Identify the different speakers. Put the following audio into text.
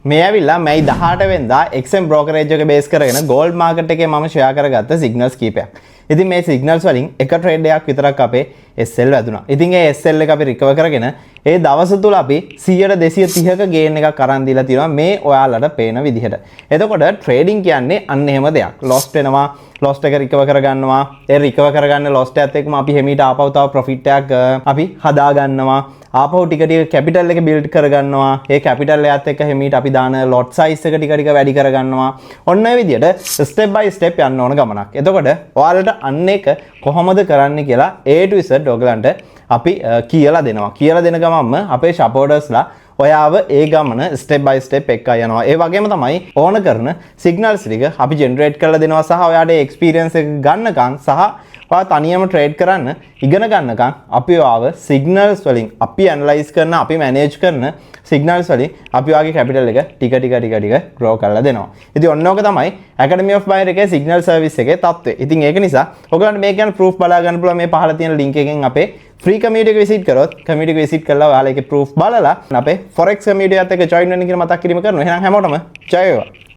Speaker 1: මේ ඇවිල්ලා මයි 18 වෙනිදා XM brokerage එක බේස් කරගෙන gold market එකේ මම ෂෙයා කරගත්ත signals කීපයක්. ඉතින් මේ signals වලින් එක trade එකක් විතරක් අපේ SL වැදුනා. ඉතින් ඒ SL එක අපි recover කරගෙන ඒ දවස් තුල අපි 100ට 230ක gain එකක් අරන් දීලා තියෙනවා මේ ඔයාලට පේන විදිහට. එතකොට trading කියන්නේ අන්න එහෙම දෙයක්. lost වෙනවා, lost එක recover කරගන්නවා. ඒ recover කරගන්න lost එකත් එක්කම අපි හිමීට ආපහු තව profit එකක් අපි හදා ගන්නවා. ආපහු ටික ටික capital එක build කරගන්නවා. ඒ capital එකත් එක්ක හිමීට අපි දාන lot size එක ටික ටික වැඩි කරගන්නවා. ඔන්න ඔය විදිහට step by step යන්න ඕන ගමනක්. එතකොට ඔයාලට අන්න එක කොහොමද කරන්න කියලා A to Z ඔයගලන්ට අපි කියලා දෙනවා. කියලා දෙන ගමන්ම අපේ supportersලා ඔයාව ඒ ගමන step by step එක්ක යනවා. ඒ වගේම තමයි ඕන කරන signals ටික අපි generate කරලා දෙනවා සහ ඔයාට experience එක ගන්නකම් සහ ඔයා තනියම trade කරන්න ඉගෙන ගන්නකම් අපි ඔයාව signals වලින් අපි analyze කරන අපි manage කරන signals වලින් අපි ඔයාගේ capital එක ටික grow කරලා දෙනවා. ඉතින් ඔන්න ඕක තමයි Academy of Buyer එකේ signal service එකේ තත්ත්වය. ඉතින් ඒක නිසා ඔයගලන්ට මේක ගැන proof බලා ගන්න පුළුවන් මේ පහළ තියෙන link එකෙන් අපේ free community එක visit කරොත් community එක visit කරලා ඔයාලා ඒකේ proof බලලා අපේ forex community එකත් එක්ක join වෙන්න කියලා මතක් කිරීම කරනවා. එහෙනම් හැමෝටම ජය වේවා.